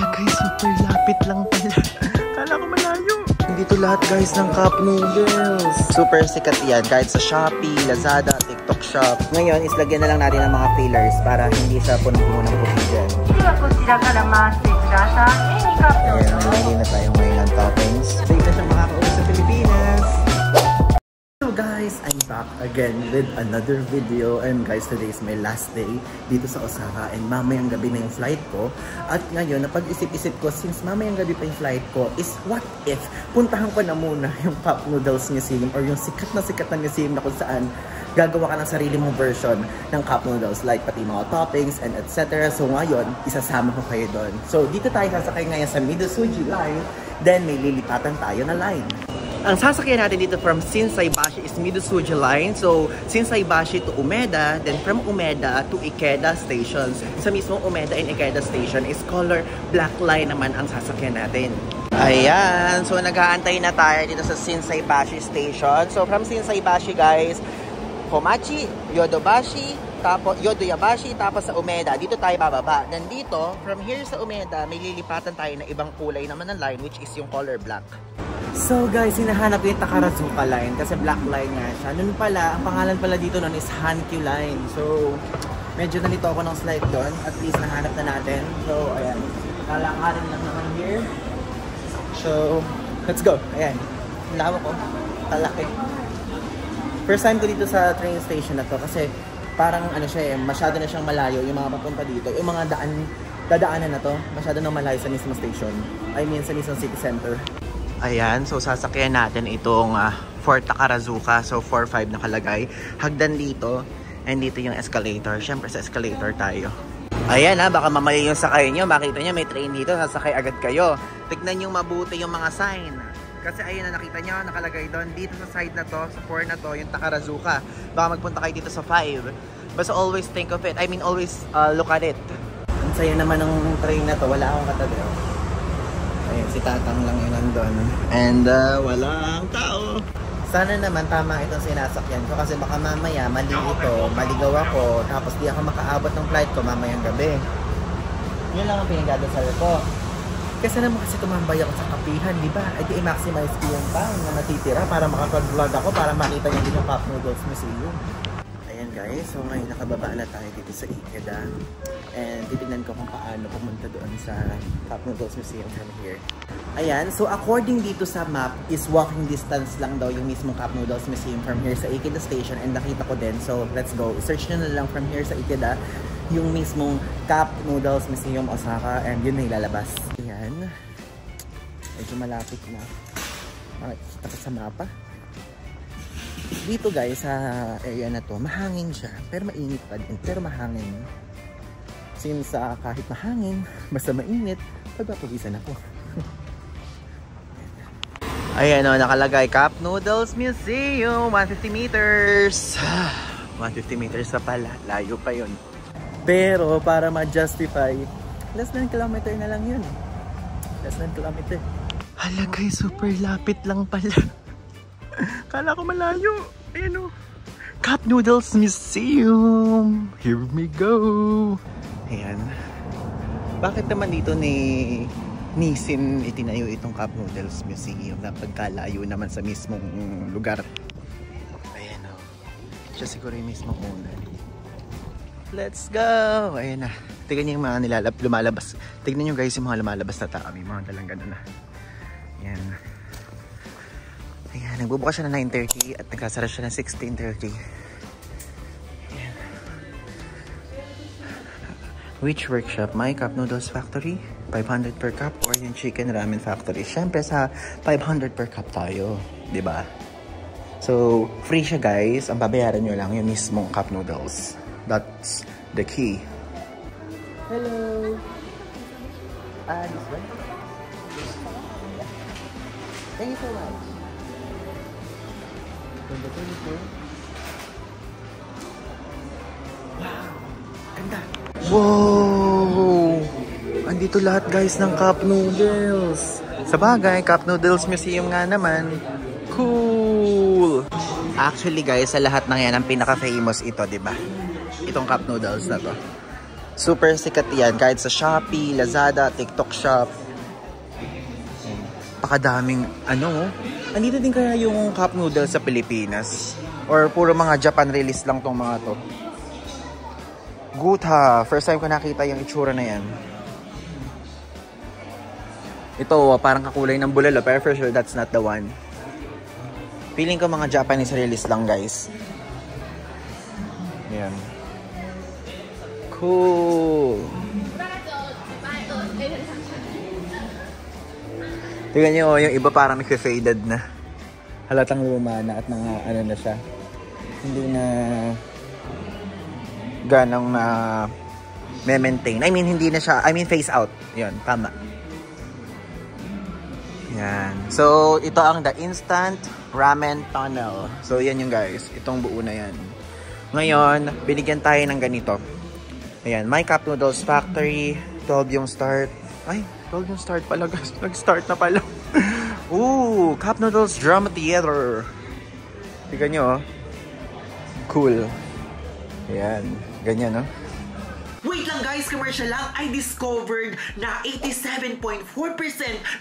Hala guys, super lapit lang pala. Kala ko malayo. Dito lahat guys ng cup noodles. Super sikat yan kahit sa Shopee, Lazada, TikTok Shop. Ngayon is lagyan na lang natin ng mga fillers para hindi siya puno-puno ng puti dyan. Ayan, nalagyan na tayo ngayon ng toppings. Safe na siyang makakauwi sa Pilipinas. So guys, I'm back again with another video. And guys, today is my last day dito sa Osaka. And mamayang gabi na yung flight ko. At ngayon, napag-isip-isip ko, since mamayang gabi pa yung flight ko, is what if puntahan ko na muna yung Cup Noodles Museum or yung sikat na museum na kung saan gagawa ka ng sarili mong version ng cup noodles, like pati mga toppings and etc. So ngayon, isasama ko kayo doon. So dito tayo sasakay ngayon sa Midosuji line, then may lilipatan tayo na line. Ang sasakyan natin dito from Shinsaibashi is Midosuji line. So Shinsaibashi to Umeda, then from Umeda to Ikeda stations. Sa mismong Umeda and Ikeda station is color black line naman ang sasakyan natin. Ayan, so nag-aantay na tayo dito sa Shinsaibashi station. So from Shinsaibashi guys, Komachi, Yodobashi, tapos Yodoyabashi, tapos sa Umeda. Dito tayo bababa. Nandito, from here sa Umeda, may lilipatan tayo na ibang kulay naman ng line, which is yung color black. So guys, hinahanap ko yung Takarazuka line kasi black line nga siya. Noon pala, ang pangalan pala dito nun is Hankyu line. So, medyo nalito ako ng slide doon. At least nahanap na natin. So, ayan. Kalakarin lang naman here. So, let's go. Ayan. Lawa ko. Talaki. First time ko dito sa train station na to kasi parang ano siya eh, masyado na siyang malayo yung mga papunta dito. Yung mga dadaanan na to, masyado na malayo sa mismo station. I mean, sa mismo city center. Ayan, so sasakyan natin itong Fort Takarazuka. So 4-5 nakalagay. Hagdan dito, and dito yung escalator. Siyempre sa escalator tayo. Ayan baka mamaya yung sakay nyo. Makita nyo may train dito, sasakay agad kayo. Tignan nyo mabuti yung mga sign. Kasi ayun na nakita nyo, nakalagay doon. Dito sa side na to, sa 4 na to, yung Takarazuka. Baka magpunta kayo dito sa 5. Basta always think of it. I mean, always look at it. Ang saya naman ng train na to. Wala akong katabi. Ayun, si Tatang lang yun nandun. And walang tao. Sana naman tama itong sinasakyan ko. Kasi baka mamaya, mali ito. Maligaw ako. Tapos di ako makaabot ng flight ko mamayang gabi. Yun lang ang pinagdadasal ko. Kasi naman kasi tumambay ako sa kapihan, di ba? Ay di i-maximize ko yung time na natitira para makapag-vlog ako para makita niyo din yung Cup Noodles Museum. Ayan guys, so ngayon nakababa na tayo dito sa Ikeda. And titignan ko kung paano pumunta doon sa Cup Noodles Museum from here. Ayan, so according dito sa map is walking distance lang daw yung mismong Cup Noodles Museum from here sa Ikeda Station. And nakita ko din, so let's go. Search nyo na lang from here sa Ikeda yung mismong Cup Noodles Museum Osaka, and yun na ilalabas. Ayan. Medyo malapit na. Makikita ko sa mapa. Dito guys, sa area na to, mahangin siya. Pero mainit pa din. Pero mahangin. Since kahit mahangin, basta mainit, pagpapagisan ako. Ayan o, nakalagay Cup Noodles Museum, 150 meters. 150 meters na pala. Layo pa yun. Pero para ma-justify, less than kilometer na lang yun. Less than kilometer. Hala guys, super lapit lang pala. Kala ko malayo. Ayan o. Cup Noodles Museum. Here we go. Ayan. Bakit naman dito ni Nissin itinayo itong Cup Noodles Museum na pagkalayo naman sa mismong lugar? Ayan o. Siya siguro yung mismong owner. Let's go! Ayan na. Tignan niyo yung mga lumalabas. Tignan niyo guys yung mga lumalabas na tao. May mga dalang gano'n na. Ayan. Ayan. Nagbubukas siya na 9:30 at nagkasara siya na 16:30. Ayan. Which workshop? My Cup Noodles Factory? 500 per cup or yung Chicken Ramen Factory? Siyempre sa 500 per cup tayo. Diba? So, free siya guys. Ang babayaran nyo lang yung mismong cup noodles. That's the key. Hello. This way. Thank you so much. Wow. Ganda. Wow. Andito lahat guys ng Cup Noodles. Sa bagay, Cup Noodles Museum nga naman. Cool. Actually guys, sa lahat ng yan, ang pinaka-famous ito, diba? Itong Cup Noodles na to. Super sikat yan. Kahit sa Shopee, Lazada, TikTok Shop. Pakadaming, andito din kaya yung cup noodles sa Pilipinas? Or puro mga Japan release lang tong mga to? Gutha. First time ko nakita yung itsura na yan. Ito, parang kakulay ng bulalo. Pero for sure, that's not the one. Feeling ko mga Japanese release lang, guys. Yan. Cool. Tingnan nyo, yung iba parang nag-faded na. Halatang luma na at mga na siya. Hindi na ganong na maintain. I mean, hindi na siya, face out. Yun, tama. Yan. So, ito ang the instant ramen tunnel. So, yan yung guys. Itong buo na yan. Ngayon, binigyan tayo ng ganito. Ayan, My Cup Noodles Factory. 12 yung start. Ay, 12 yung start pala guys. Nag-start na pala. Ooh, Cup Noodles Drama Theater. Tignan nyo, oh. Cool. Ayan, ganyan, no? Wait lang guys, commercial lang. I discovered na 87.4%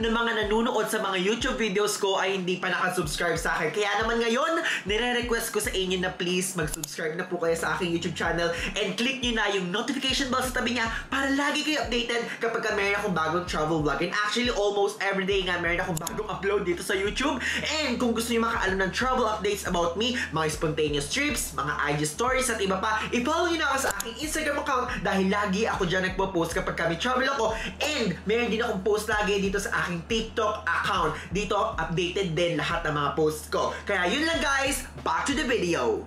ng mga nanonood sa mga YouTube videos ko ay hindi pa nakasubscribe sa akin. Kaya naman ngayon, nire-request ko sa inyo na please mag-subscribe na po kayo sa aking YouTube channel and click nyo na yung notification bell sa tabi niya para lagi kayo updated kapag meron akong bagong travel vlog. And actually, almost everyday nga meron akong bagong upload dito sa YouTube. And kung gusto nyo makaalam ng travel updates about me, mga spontaneous trips, mga IG stories at iba pa, i-follow nyo na ako sa aking Instagram account dahil lagi ako dyan nagpo-post kapag kami travel ako. And meron din akong post lagi dito sa aking TikTok account. Dito, updated din lahat ng mga posts ko. Kaya yun lang guys, back to the video.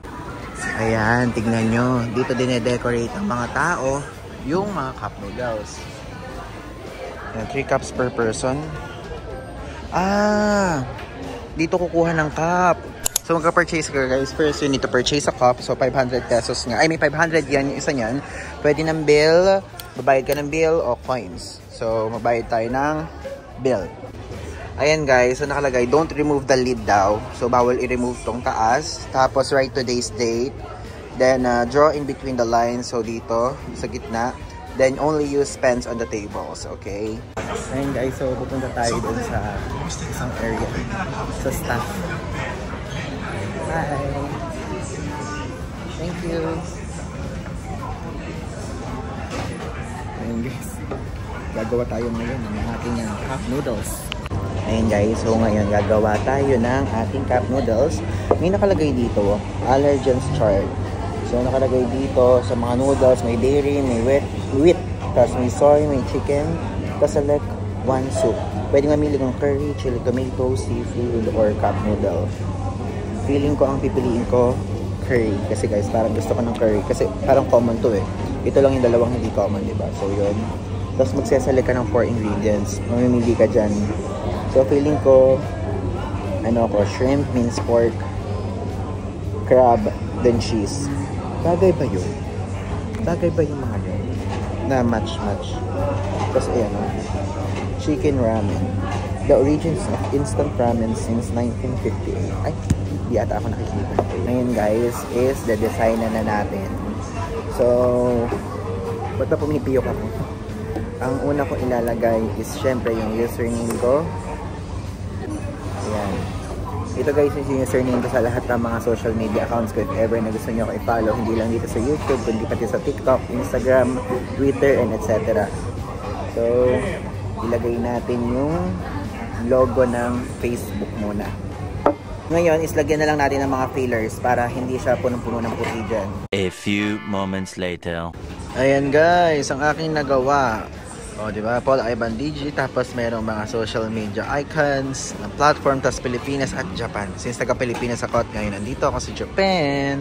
Ayan, tignan nyo. Dito din-decorate ang mga tao yung mga cup noodles. Ayan, 3 cups per person. Dito kukuha ng cup. So magka-purchase ka guys, first you need to purchase a cup. So 500 pesos nga. 500 yan yung isa niyan. Pwede ng bill, babayad ka ng bill o coins. So magbayad tayo ng bill. Ayan guys, so nakalagay, don't remove the lid daw. So bawal i-remove tong taas. Tapos write today's date. Then draw in between the lines. So dito, sa gitna. Then only use pens on the tables, okay? Ayan guys, so pupunta tayo dun sa isang area. Sa staff. Hi. Thank you. Ayan guys. Gagawa tayo ngayon ng ating cup noodles. Ayan guys. So ngayon gagawa tayo ng ating cup noodles. May nakalagay dito, allergens chart. So nakalagay dito sa mga noodles, may dairy, may wheat, tapos may soy, may chicken, tapos select one soup. Pwede mamili ng curry, chili tomato, seafood, or cup noodle. Feeling ko ang pipiliin ko curry kasi guys parang gusto ko ng curry kasi parang common to eh. Ito lang yung dalawang hindi common, diba? So yun. Tapos magsasali ka ng 4 ingredients. Mamimili ka dyan. So feeling ko shrimp, minced pork, crab, then cheese. Bagay ba yun? Bagay ba yung mga yun? Na match. Tapos ayan chicken ramen. The origins of instant ramen since 1958. Ay, di ata ako nakikita. Ngayon guys, is the design na natin. So, ba't na pumipiyok ako? Ang una ko ilalagay is syempre yung username ko. Ayan. Ito guys yung username ko sa lahat ng mga social media accounts ko. If ever na gusto nyo ako i-follow, hindi lang dito sa YouTube, kundi pati sa TikTok, Instagram, Twitter, and etc. So, ilagay natin yung logo ng Facebook muna. Ngayon, islagyan na lang natin ng mga fillers para hindi siya punong-puno ng puti dyan. A few moments later. Ayan guys, ang aking nagawa. O, diba? Paul Ivan DG, tapos merong mga social media icons ng platform, tapos Pilipinas at Japan. Since taga-Pilipinas ako at ngayon nandito ako sa Japan.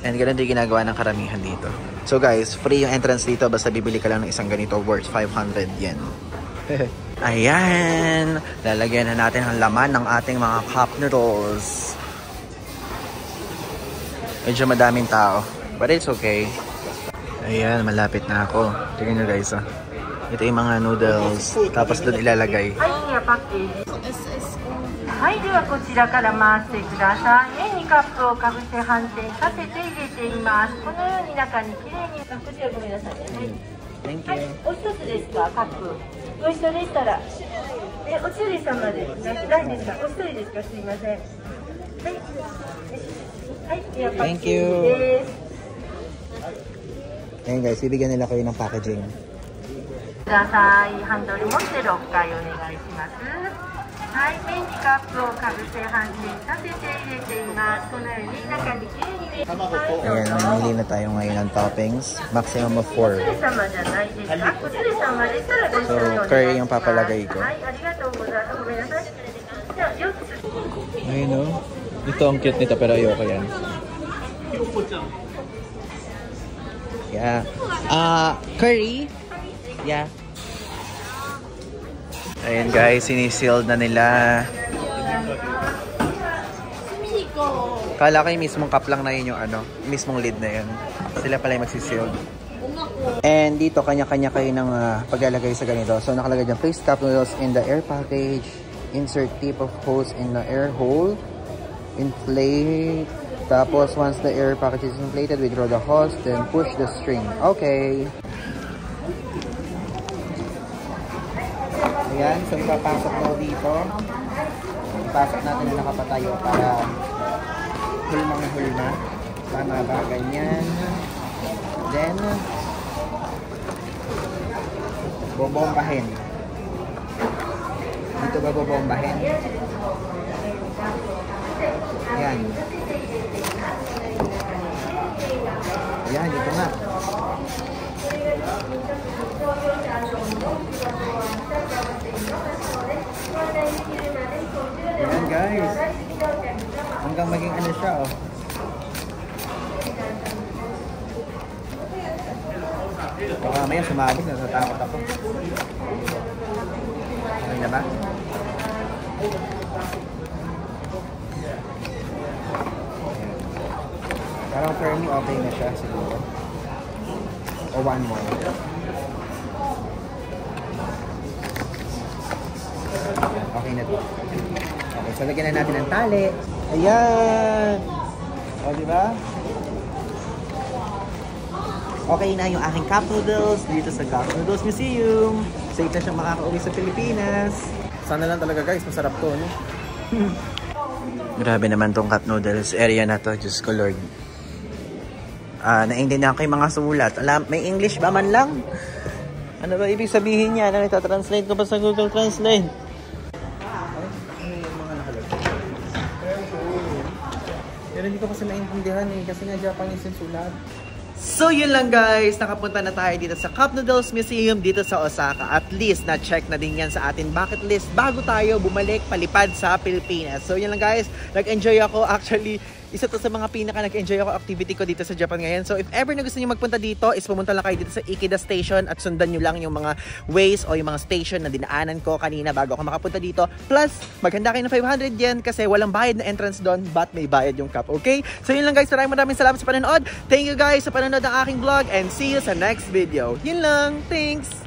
And ganun din ginagawa ng karamihan dito. So guys, free yung entrance dito basta bibili ka lang ng isang ganito worth 500 yen. Ayan, lalagyan na natin ang laman ng ating mga cup noodles. Medyo madaming tao, but it's okay. Ayan, malapit na ako. Tingnan nyo guys, ito yung mga noodles, tapos doon ilalagay. はい、ではこちらから回してください。円にカップをかぶせ反転させて入れています。このように中にきれいにこちらごめんなさいね。はい。Thank はい、 you. お一つですか、カップ。ご一緒でしたら。お一人様で、何ですか、お一人ですか、すいません。はい。はい、ではパッ Thank ケー you. ジです。 Ayan guys, bibigyan nila kayo ng packaging. ください。ハンドル持って6回お願いします。はい、麺にカップをかぶせ半身させて入れています。このように中にきれいに入れています。 Ayan, mamili na tayo ngayon ng toppings. Maximum of 4. お連れ様じゃないですか。お連れ様でしたらご一緒にお願いします。 So, curry yung papalagay ko. はい、ありがとうございます。ごめんなさい。じゃあ、4つ。 Ayun no? Ito ang cute nito pero ayoko yan. Yeah. Curry? Yeah. Ayan guys, sinisealed na nila. Kala ko yung mismong cup lang na yun yung ano, mismong lid na yun. Sila pala yung magsisealed. And dito, kanya-kanya kayo ng paglalagay sa ganito. So nakalagay dyan, place cup noodles in the air package. Insert tip of hose in the air hole. Inflate. Tapos, once the air package is inflated, withdraw the hose, then push the string. Okay. Ayan, so ipapasok mo dito. Ipasok natin na nakapatayo para hulmang-hulma. Tama ba? Ganyan. Then, bobombahin. Dito ba bobombahin? Ayan. Ayan, dito nga. Ayan guys. Hanggang maging ano siya oh. Baka mamaya sumabog, natatakot ako. Okay na ba? Parang for me, okay na siya siguro. O one more. Okay na to. Okay, so lagyan na natin ng tali. Ayan! O, diba? Okay na yung aking cup noodles dito sa Cup Noodles Museum. Safe na siyang makakauwi sa Pilipinas. Sana lang talaga guys, masarap to, no? Grabe naman tong cup noodles area na to. Diyos ko Lord. Naintindihan ko yung mga sulat. Alam, may English ba man lang? Ano ba ibig sabihin niya? Ano, ita-translate ko pa sa Google Translate? Pero hindi ko kasi naintindihan eh. Kasi nga Japanese yung sulat. So yun lang guys, nakapunta na tayo dito sa Cup Noodles Museum dito sa Osaka. At least na-check na din yan sa ating bucket list bago tayo bumalik palipad sa Pilipinas. So yun lang guys, nag-enjoy ako. Actually, isa to sa mga pinaka-nag-enjoy ako activity ko dito sa Japan ngayon. So if ever na gusto niyo magpunta dito, is pumunta lang kayo dito sa Ikeda Station at sundan nyo lang yung mga ways o yung mga station na dinaanan ko kanina bago ako makapunta dito. Plus, maghanda kayo ng 500 yen kasi walang bayad na entrance doon but may bayad yung cup, okay? So yun lang guys, maraming salamat sa panonood. Thank you guys sa panonood ng aking vlog and see you sa next video. Yun lang, thanks!